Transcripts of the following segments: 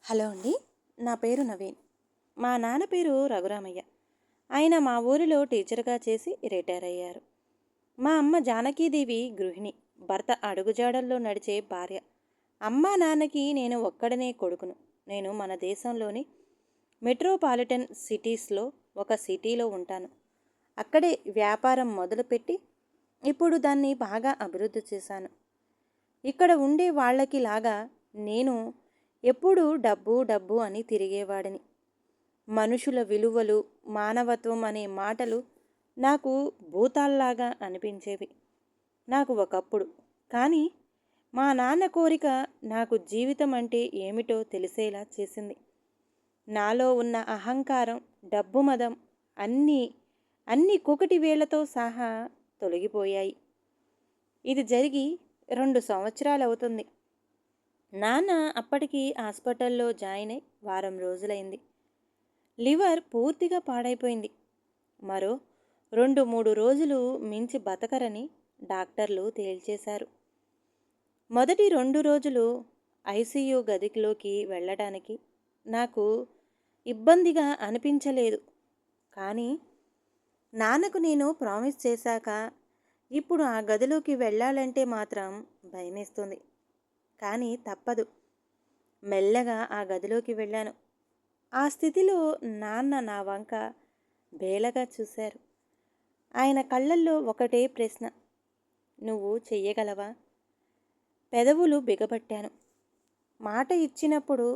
Hello అండి. నా పేరు నవీన్. మా నాన్న పేరు రఘురామయ్య. ఆయన మా ఊరిలో టీచర్గా చేసి రిటైర్ అయ్యారు. మా అమ్మ జానకీదేవి గృహిణి. భర్త అడుగుజాడల్లో నడిచే భార్య. అమ్మా నాన్నకి నేను ఒక్కడనే కొడుకును. నేను మన దేశంలోని మెట్రోపాలిటన్ సిటీస్లో ఒక సిటీలో ఉంటాను. అక్కడే వ్యాపారం మొదలుపెట్టి ఇప్పుడు దాన్ని బాగా అభివృద్ధి చేశాను. ఇక్కడ ఉండే వాళ్ళకి లాగా నేను ఎప్పుడూ డబ్బు డబ్బు అని తిరిగేవాడిని. మనుషుల విలువలు, మానవత్వం అనే మాటలు నాకు భూతాల్లాగా అనిపించేవి నాకు ఒకప్పుడు. కానీ మా నాన్న కోరిక నాకు జీవితం అంటే ఏమిటో తెలిసేలా చేసింది. నాలో ఉన్న అహంకారం, డబ్బు మదం అన్నీ అన్ని కూకటి వేళ్లతో సహా తొలగిపోయాయి. ఇది జరిగి 2 సంవత్సరాలవుతుంది. నాన్న అప్పటికి హాస్పిటల్లో జాయిన్ అయి వారం రోజులైంది. లివర్ పూర్తిగా పాడైపోయింది. మరో 2-3 రోజులు మించి బతకరని డాక్టర్లు తేల్చేశారు. మొదటి 2 రోజులు ఐసీయూ గదిలోకి వెళ్ళడానికి నాకు ఇబ్బందిగా అనిపించలేదు. కానీ నాన్నకు నేను ప్రామిస్ చేశాక ఇప్పుడు ఆ గదిలోకి వెళ్ళాలంటే మాత్రం భయమేస్తుంది. కానీ తప్పదు. మెల్లగా ఆ గదిలోకి వెళ్ళాను. ఆ స్థితిలో నాన్న నా వంక బేలగా చూశారు. ఆయన కళ్ళల్లో ఒకటే ప్రశ్న, నువ్వు చెయ్యగలవా? పెదవులు బిగబట్టాను. మాట ఇచ్చినప్పుడు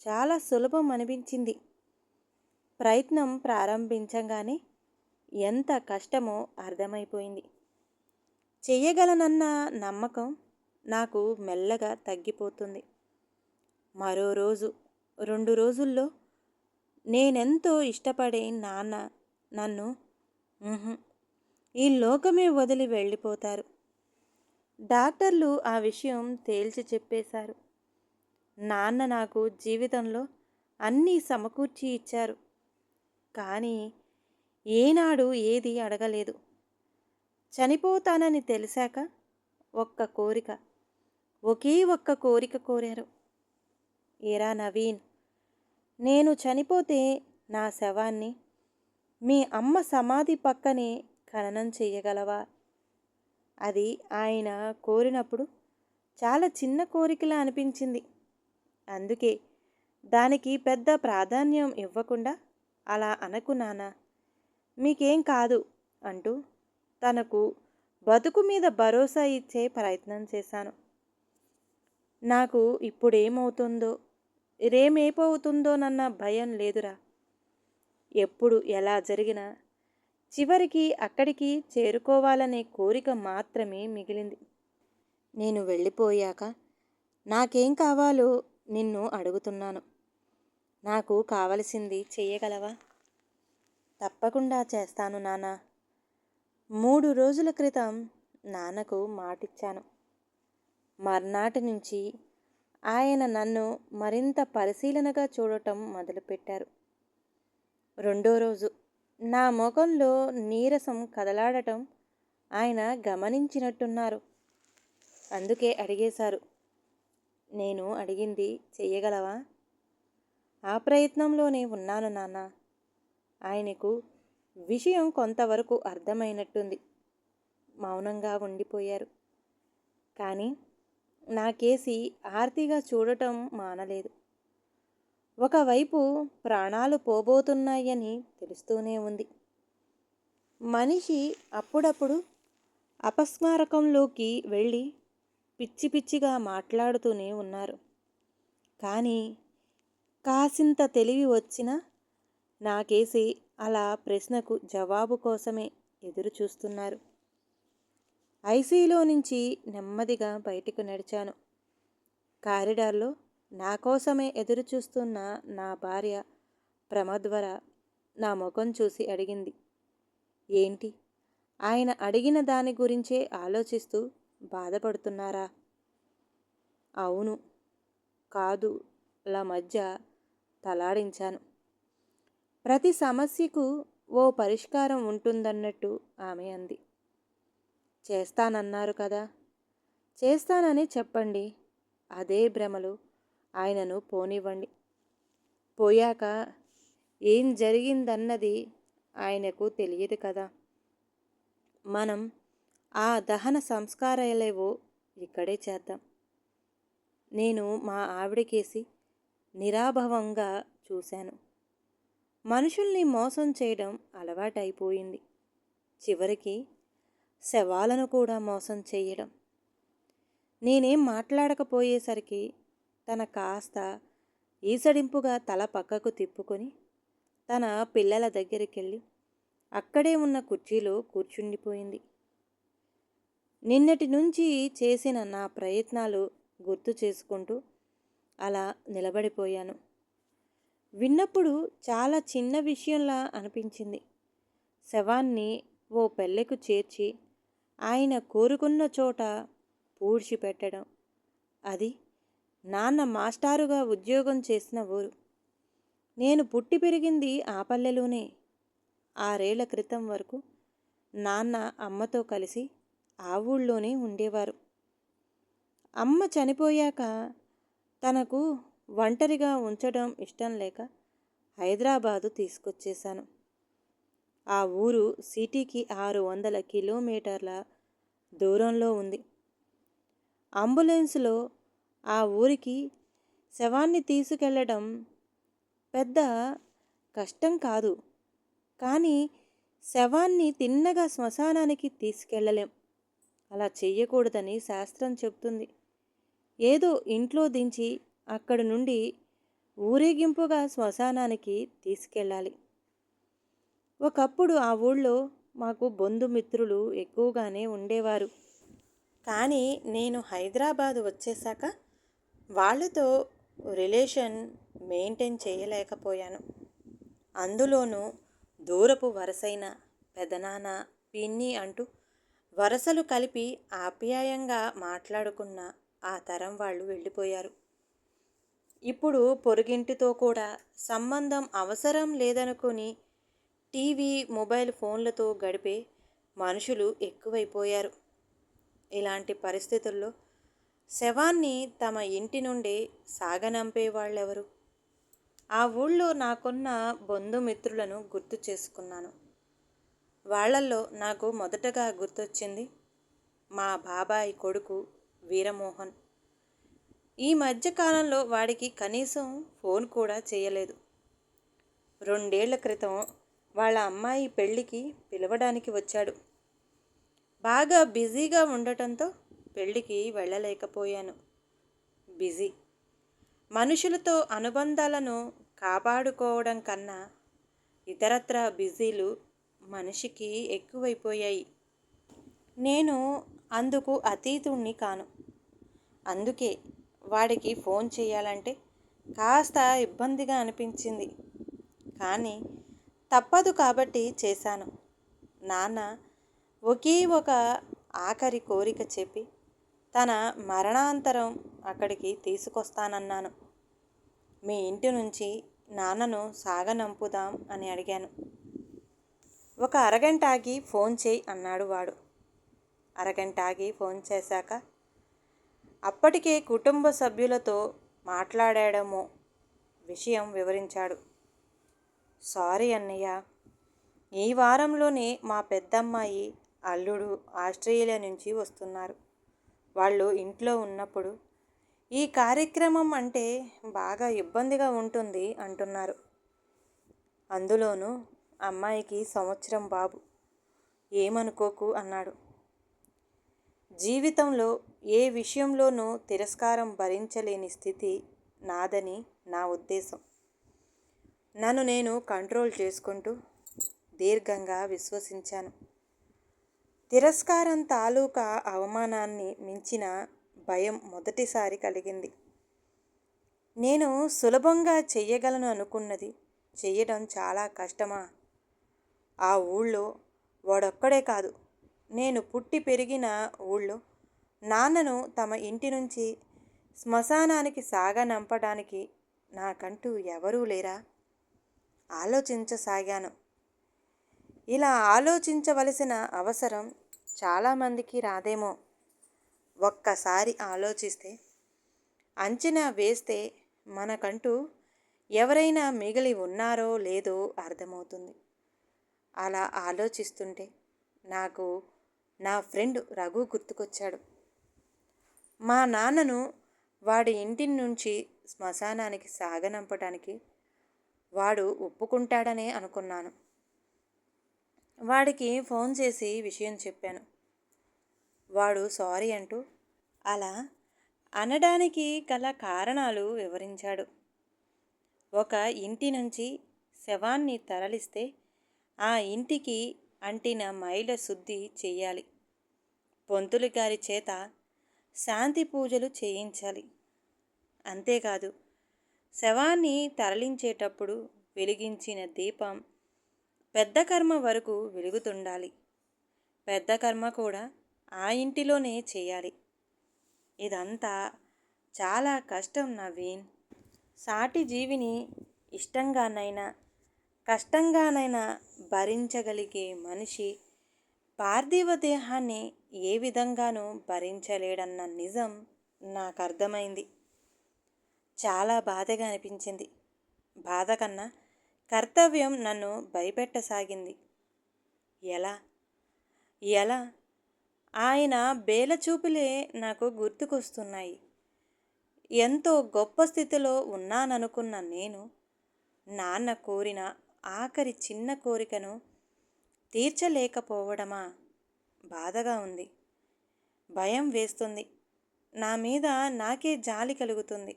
చాలా సులభం అనిపించింది. ప్రయత్నం ప్రారంభించగానే ఎంత కష్టమో అర్థమైపోయింది. చెయ్యగలనన్న నమ్మకం నాకు మెల్లగా తగ్గిపోతుంది. మరో రోజు 2 రోజుల్లో నేనెంతో ఇష్టపడే నాన్న నన్ను "ఉహుం, ఈ లోకమే వదిలి వెళ్ళిపోతారు." డాక్టర్లు ఆ విషయం తేల్చి చెప్పేశారు. నాన్న నాకు జీవితంలో అన్నీ సమకూర్చి ఇచ్చారు. కానీ ఏనాడు ఏది అడగలేదు. చనిపోతానని తెలిసాక ఒక్క కోరిక, ఒకే ఒక్క కోరిక కోరారు. ఏరా నవీన్, నేను చనిపోతే నా శవాన్ని మీ అమ్మ సమాధి పక్కనే ఖననం చెయ్యగలవా? అది ఆయన కోరినప్పుడు చాలా చిన్న కోరికలా అనిపించింది. అందుకే దానికి పెద్ద ప్రాధాన్యం ఇవ్వకుండా అలా అనకు నాన్న, మీకేం కాదు అంటూ తనకు బతుకు మీద భరోసా ఇచ్చే ప్రయత్నం చేశాను. నాకు ఇప్పుడేమవుతుందో రేమేమవుతుందోనన్న భయం లేదురా. ఎప్పుడు ఎలా జరిగినా చివరికి అక్కడికి చేరుకోవాలనే కోరిక మాత్రమే మిగిలింది. నేను వెళ్ళిపోయాక నాకేం కావాలో నిన్ను అడుగుతున్నాను. నాకు కావలసింది చెయ్యగలవా? తప్పకుండా చేస్తాను నాన్న. 3 రోజుల క్రితం నాన్నకు మాటిచ్చాను. మర్నాటి నుంచి ఆయన నన్ను మరింత పరిశీలనగా చూడటం మొదలుపెట్టారు. 2వ రోజు నా ముఖంలో నీరసం కదలాడటం ఆయన గమనించినట్టున్నారు. అందుకే అడిగేశారు, నేను అడిగింది చెయ్యగలవా? ఆ ప్రయత్నంలోనే ఉన్నాను నాన్న. ఆయనకు విషయం కొంతవరకు అర్థమైనట్టుంది. మౌనంగా ఉండిపోయారు. కానీ నాకేసి ఆర్తిగా చూడటం మానలేదు. ఒకవైపు ప్రాణాలు పోబోతున్నాయని తెలుస్తూనే ఉంది. మనిషి అప్పుడప్పుడు అపస్మారకంలోకి వెళ్ళి పిచ్చి పిచ్చిగా మాట్లాడుతూనే ఉన్నారు. కానీ కాసింత తెలివి వచ్చినా నాకేసి అలా ప్రశ్నకు జవాబు కోసమే ఎదురు చూస్తున్నారు. ఐసీలో నుంచి నెమ్మదిగా బయటకు నడిచాను. కారిడార్లో నా కోసమే ఎదురు చూస్తున్న నా భార్య ప్రమద్వర నా ముఖం చూసి అడిగింది, ఏంటి, ఆయన అడిగిన దాని గురించే ఆలోచిస్తూ బాధపడుతున్నారా? అవును, కాదు ల మధ్య తలాడించాను. ప్రతి సమస్యకు ఓ పరిష్కారం ఉంటుందన్నట్టు ఆమె అంది. చేస్తానన్నారు కదా, చేస్తానని చెప్పండి. అదే భ్రమలు ఆయనను పోనివ్వండి. పోయాక ఏం జరిగిందన్నది ఆయనకు తెలియదు కదా. మనం ఆ దహన సంస్కారాలేవో ఇక్కడే చేద్దాం. నేను మా ఆవిడకేసి నిరాభవంగా చూశాను. మనుషుల్ని మోసం చేయడం అలవాటైపోయింది. చివరికి శవాలను కూడా మోసం చేయడం. నేనేం మాట్లాడకపోయేసరికి తన కాస్త ఈసడింపుగా తల పక్కకు తిప్పుకొని తన పిల్లల దగ్గరికెళ్ళి అక్కడే ఉన్న కుర్చీలో కూర్చుండిపోయింది. నిన్నటి నుంచి చేసిన నా ప్రయత్నాలు గుర్తు చేసుకుంటూ అలా నిలబడిపోయాను. విన్నప్పుడు చాలా చిన్న విషయంలా అనిపించింది. శవాన్ని ఓ పెళ్ళెకు చేర్చి ఆయన కోరుకున్న చోట పూడ్చిపెట్టడం. అది నాన్న మాస్టారుగా ఉద్యోగం చేసిన ఊరు. నేను పుట్టి పెరిగింది ఆ పల్లెలోనే. 6 ఏళ్ల క్రితం వరకు నాన్న అమ్మతో కలిసి ఆ ఊళ్ళోనే ఉండేవారు. అమ్మ చనిపోయాక తనకు ఒంటరిగా ఉంచడం ఇష్టం లేక హైదరాబాదు తీసుకొచ్చేశాను. ఆ ఊరు సిటీకి 600 కిలోమీటర్ల దూరంలో ఉంది. అంబులెన్సులో ఆ ఊరికి శవాన్ని తీసుకెళ్ళడం పెద్ద కష్టం కాదు. కానీ శవాన్ని తిన్నగా శ్మశానానికి తీసుకెళ్ళలేం. అలా చెయ్యకూడదని శాస్త్రం చెప్తుంది. ఏదో ఇంట్లో దించి అక్కడి నుండి ఊరేగింపుగా శ్మశానానికి తీసుకెళ్ళాలి. ఒకప్పుడు ఆ ఊళ్ళో మాకు బంధుమిత్రులు ఎక్కువగానే ఉండేవారు. కానీ నేను హైదరాబాదు వచ్చేశాక వాళ్ళతో రిలేషన్ మెయింటైన్ చేయలేకపోయాను. అందులోనూ దూరపు వరసైన పెదనాన్న, పిన్ని అంటూ వరసలు కలిపి ఆప్యాయంగా మాట్లాడుకున్న ఆ తరం వాళ్ళు వెళ్ళిపోయారు. ఇప్పుడు పొరుగింటితో కూడా సంబంధం అవసరం లేదనుకొని టీవీ, మొబైల్ ఫోన్లతో గడిపే మనుషులు ఎక్కువైపోయారు. ఇలాంటి పరిస్థితుల్లో శవాన్ని తమ ఇంటి నుండే సాగనంపేవాళ్ళెవరు? ఆ ఊళ్ళో నాకున్న బంధుమిత్రులను గుర్తు చేసుకున్నాను. వాళ్ళల్లో నాకు మొదటగా గుర్తొచ్చింది మా బాబాయ్ కొడుకు వీరమోహన్. ఈ మధ్యకాలంలో వాడికి కనీసం ఫోన్ కూడా చేయలేదు. 2 ఏళ్ల క్రితం వాళ్ళ అమ్మాయి పెళ్ళికి పిలవడానికి వచ్చాడు. బాగా బిజీగా ఉండటంతో పెళ్ళికి వెళ్ళలేకపోయాను. బిజీ. మనుషులతో అనుబంధాలను కాపాడుకోవడం కన్నా ఇతరత్రా బిజీలు మనిషికి ఎక్కువైపోయాయి. నేను అందుకు అతీతుణ్ణి కాను. అందుకే వాడికి ఫోన్ చేయాలంటే కాస్త ఇబ్బందిగా అనిపించింది. కానీ తప్పదు కాబట్టి చేశాను. నాన్న ఒకే ఒక ఆఖరి కోరిక చెప్పి తన మరణాంతరం అక్కడికి తీసుకొస్తానన్నాను. మీ ఇంటి నుంచి నాన్నను సాగనంపుదాం అని అడిగాను. ఒక అరగంట ఆగి ఫోన్ చేయి అన్నాడు వాడు. అరగంట ఆగి ఫోన్ చేశాక అప్పటికే కుటుంబ సభ్యులతో మాట్లాడాడేమో విషయం వివరించాడు. సారీ అన్నయ్య, ఈ వారంలోనే మా పెద్దమ్మాయి, అల్లుడు ఆస్ట్రేలియా నుంచి వస్తున్నారు. వాళ్ళు ఇంట్లో ఉన్నప్పుడు ఈ కార్యక్రమం అంటే బాగా ఇబ్బందిగా ఉంటుంది అంటున్నారు. అందులోనూ అమ్మాయికి సంవత్సరం బాబు. ఏమనుకోకు అన్నాడు. జీవితంలో ఏ విషయంలోనూ తిరస్కారం భరించలేని స్థితి నాదని నా ఉద్దేశం. నన్ను నేను కంట్రోల్ చేసుకుంటూ దీర్ఘంగా విశ్వసించాను. తిరస్కారం తాలూకా అవమానాన్ని మించిన భయం మొదటిసారి కలిగింది. నేను సులభంగా చెయ్యగలను అనుకున్నది చెయ్యడం చాలా కష్టమా? ఆ ఊళ్ళో వాడొక్కడే కాదు, నేను పుట్టి పెరిగిన ఊళ్ళో నాన్నను తమ ఇంటి నుంచి శ్మశానానికి సాగనంపడానికి నాకంటూ ఎవరూ లేరా? ఆలోచించసాగాను. ఇలా ఆలోచించవలసిన అవసరం చాలామందికి రాదేమో. ఒక్కసారి ఆలోచిస్తే, అంచనా వేస్తే మనకంటూ ఎవరైనా మిగిలి ఉన్నారో లేదో అర్థమవుతుంది. అలా ఆలోచిస్తుంటే నాకు నా ఫ్రెండ్ రఘు గుర్తుకొచ్చాడు. మా నాన్నను వాడి ఇంటి నుంచి శ్మశానానికి సాగనంపటానికి వాడు ఒప్పుకుంటాడనే అనుకున్నాను. వాడికి ఫోన్ చేసి విషయం చెప్పాను. వాడు సారీ అంటూ అలా అనడానికి గల కారణాలు వివరించాడు. ఒక ఇంటి నుంచి శవాన్ని తరలిస్తే ఆ ఇంటికి అంటిన మైల శుద్ధి చెయ్యాలి. పొంతులు గారి చేత శాంతి పూజలు చేయించాలి. అంతేకాదు, శవాన్ని తరలించేటప్పుడు వెలిగించిన దీపం పెద్ద కర్మ వరకు వెలుగుతుండాలి. పెద్ద కర్మ కూడా ఆ ఇంటిలోనే చేయాలి. ఇదంతా చాలా కష్టం నవీన్. సాటి జీవిని ఇష్టంగానైనా కష్టంగానైనా భరించగలిగే మనిషి పార్థివ దేహాన్ని ఏ విధంగానూ భరించలేడన్న నిజం నాకు అర్థమైంది. చాలా బాధగా అనిపించింది. బాధ కన్నా కర్తవ్యం నన్ను భయపెట్టసాగింది. ఎలా ఎలా ఆయన బేలచూపులే నాకు గుర్తుకొస్తున్నాయి. ఎంతో గొప్ప స్థితిలో ఉన్నాననుకున్న నేను నాన్న కోరిన ఆఖరి చిన్న కోరికను తీర్చలేకపోవడమా? బాధగా ఉంది. భయం వేస్తుంది. నా మీద నాకే జాలి కలుగుతుంది.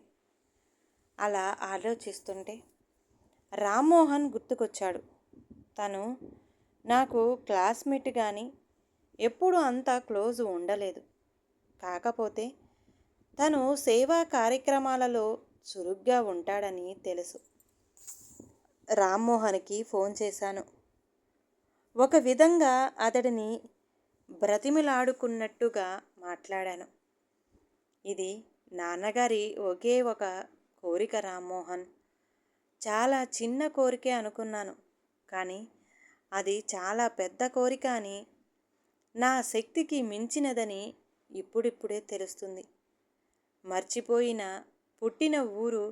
అలా ఆలోచిస్తుంటే రామ్మోహన్ గుర్తుకొచ్చాడు. తను నాకు క్లాస్మేట్ కానీ ఎప్పుడూ అంత క్లోజ్ ఉండలేదు. కాకపోతే తను సేవా కార్యక్రమాలలో చురుగ్గా ఉంటాడని తెలుసు. రామ్మోహన్కి ఫోన్ చేశాను. ఒక విధంగా అతడిని బ్రతిమిలాడుకున్నట్టుగా మాట్లాడాను. ఇది నాన్నగారి ఒకే ఒక కోరిక రామ్మోహన్. చాలా చిన్న కోరికే అనుకున్నాను. కానీ అది చాలా పెద్ద కోరిక అని, నా శక్తికి మించినదని ఇప్పుడిప్పుడే తెలుస్తుంది. మర్చిపోయిన పుట్టిన ఊరు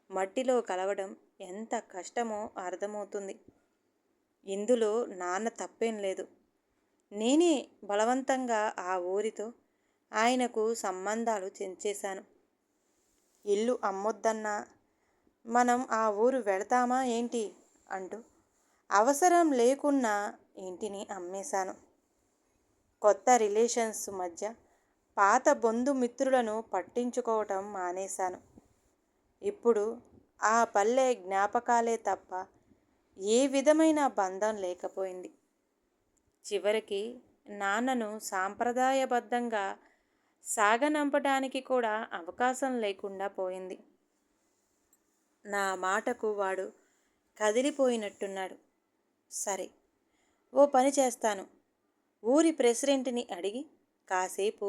మట్టిలో కలవడం ఎంత కష్టమో అర్థమవుతుంది. ఇందులో నాన్న తప్పేం లేదు. నేనే బలవంతంగా ఆ ఊరితో ఆయనకు సంబంధాలు తెంచేశాను. ఇల్లు అమ్మొద్దన్నా మనం ఆ ఊరు వెళతామా ఏంటి అంటూ అవసరం లేకున్నా ఇంటిని అమ్మేశాను. కొత్త రిలేషన్స్ మధ్య పాత బంధుమిత్రులను పట్టించుకోవటం మానేశాను. ఇప్పుడు ఆ పల్లె జ్ఞాపకాలే తప్ప ఏ విధమైన బంధం లేకపోయింది. చివరికి నాన్నను సాంప్రదాయబద్ధంగా సాగనంపడానికి కూడా అవకాశం లేకుండా పోయింది. నా మాటకు వాడు కదిలిపోయినట్టున్నాడు. సరే, ఓ పని చేస్తాను. ఊరి ప్రెసిడెంట్ని అడిగి కాసేపు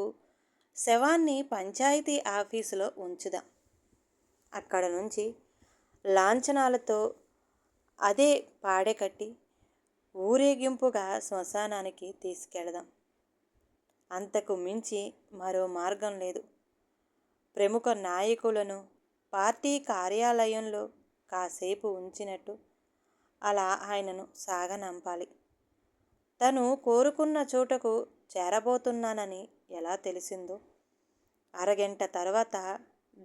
శవాన్ని పంచాయతీ ఆఫీసులో ఉంచుదాం. అక్కడ నుంచి లాంఛనాలతో అదే పాడె కట్టి ఊరేగింపుగా శ్మశానానికి తీసుకెళదాం. అంతకు మించి మరో మార్గం లేదు. ప్రముఖ నాయకులను పార్టీ కార్యాలయంలో కాసేపు ఉంచినట్టు అలా ఆయనను సాగనంపాలి. తను కోరుకున్న చోటకు చేరబోతున్నానని ఎలా తెలిసిందో, అరగంట తర్వాత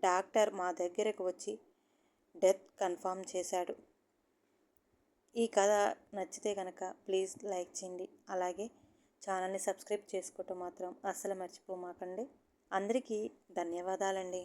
డాక్టర్ మా దగ్గరకు వచ్చి డెత్ కన్ఫర్మ్ చేశాడు. ఈ కథ నచ్చితే కనుక ప్లీజ్ లైక్ చేయండి. అలాగే ఛానల్ని సబ్స్క్రైబ్ చేసుకోవటం మాత్రం అస్సలు మర్చిపోమాకండి. అందరికీ ధన్యవాదాలండి.